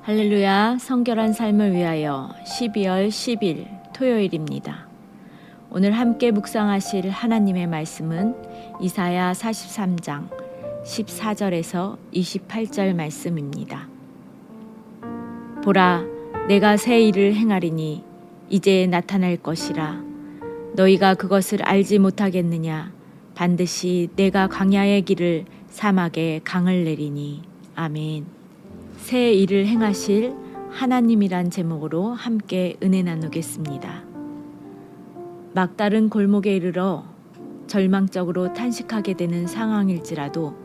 할렐루야, 성결한 삶을 위하여 12월 10일 토요일입니다. 오늘 함께 묵상하실 하나님의 말씀은 이사야 43장 14절에서 28절 말씀입니다. 보라, 내가 새 일을 행하리니 이제 나타날 것이라. 너희가 그것을 알지 못하겠느냐? 반드시 내가 광야의 길을 사막에 강을 내리니. 아멘. 새 일을 행하실 하나님이란 제목으로 함께 은혜 나누겠습니다. 막다른 골목에 이르러 절망적으로 탄식하게 되는 상황일지라도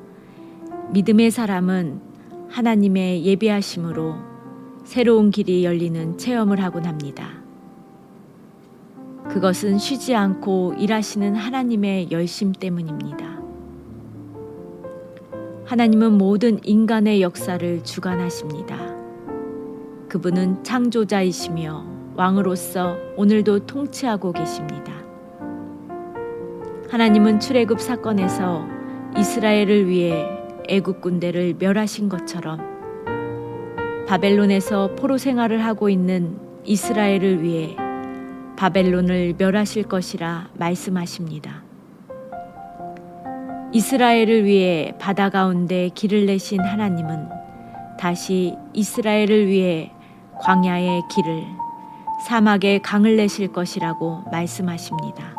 믿음의 사람은 하나님의 예비하심으로 새로운 길이 열리는 체험을 하곤 합니다. 그것은 쉬지 않고 일하시는 하나님의 열심 때문입니다. 하나님은 모든 인간의 역사를 주관하십니다. 그분은 창조자이시며 왕으로서 오늘도 통치하고 계십니다. 하나님은 출애굽 사건에서 이스라엘을 위해 애굽 군대를 멸하신 것처럼 바벨론에서 포로 생활을 하고 있는 이스라엘을 위해 바벨론을 멸하실 것이라 말씀하십니다. 이스라엘을 위해 바다 가운데 길을 내신 하나님은 다시 이스라엘을 위해 광야의 길을, 사막의 강을 내실 것이라고 말씀하십니다.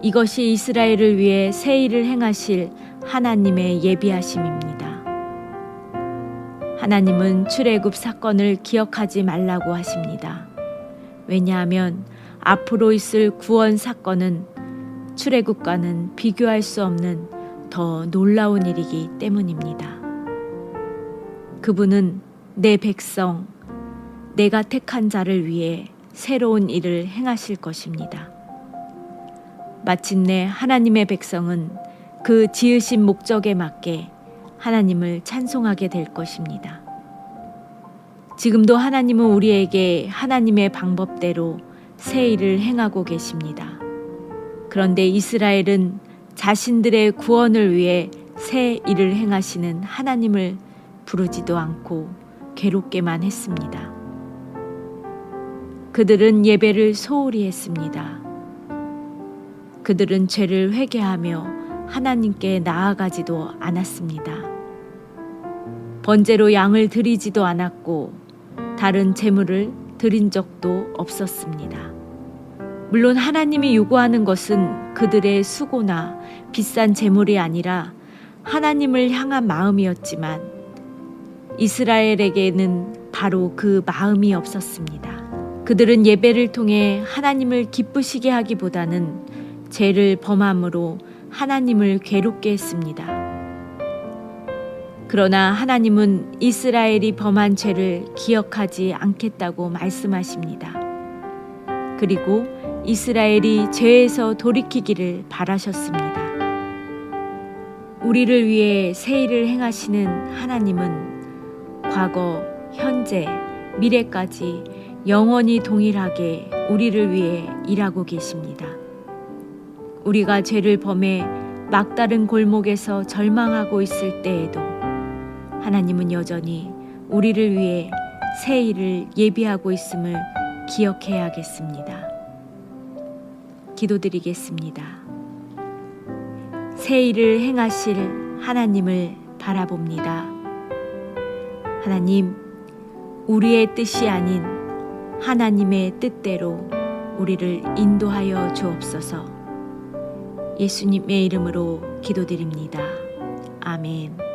이것이 이스라엘을 위해 새 일을 행하실 하나님의 예비하심입니다. 하나님은 출애굽 사건을 기억하지 말라고 하십니다. 왜냐하면 앞으로 있을 구원 사건은 출애굽과는 비교할 수 없는 더 놀라운 일이기 때문입니다. 그분은 내 백성, 내가 택한 자를 위해 새로운 일을 행하실 것입니다. 마침내 하나님의 백성은 그 지으신 목적에 맞게 하나님을 찬송하게 될 것입니다. 지금도 하나님은 우리에게 하나님의 방법대로 새 일을 행하고 계십니다. 그런데 이스라엘은 자신들의 구원을 위해 새 일을 행하시는 하나님을 부르지도 않고 괴롭게만 했습니다. 그들은 예배를 소홀히 했습니다. 그들은 죄를 회개하며 하나님께 나아가지도 않았습니다. 번제로 양을 드리지도 않았고 다른 제물을 드린 적도 없었습니다. 물론 하나님이 요구하는 것은 그들의 수고나 비싼 제물이 아니라 하나님을 향한 마음이었지만 이스라엘에게는 바로 그 마음이 없었습니다. 그들은 예배를 통해 하나님을 기쁘시게 하기보다는 죄를 범함으로 하나님을 괴롭게 했습니다. 그러나 하나님은 이스라엘이 범한 죄를 기억하지 않겠다고 말씀하십니다. 그리고 이스라엘이 죄에서 돌이키기를 바라셨습니다. 우리를 위해 새 일을 행하시는 하나님은 과거, 현재, 미래까지 영원히 동일하게 우리를 위해 일하고 계십니다. 우리가 죄를 범해 막다른 골목에서 절망하고 있을 때에도 하나님은 여전히 우리를 위해 새 일을 예비하고 있음을 기억해야겠습니다. 기도드리겠습니다. 새 일을 행하실 하나님을 바라봅니다. 하나님, 우리의 뜻이 아닌 하나님의 뜻대로 우리를 인도하여 주옵소서. 예수님의 이름으로 기도드립니다. 아멘.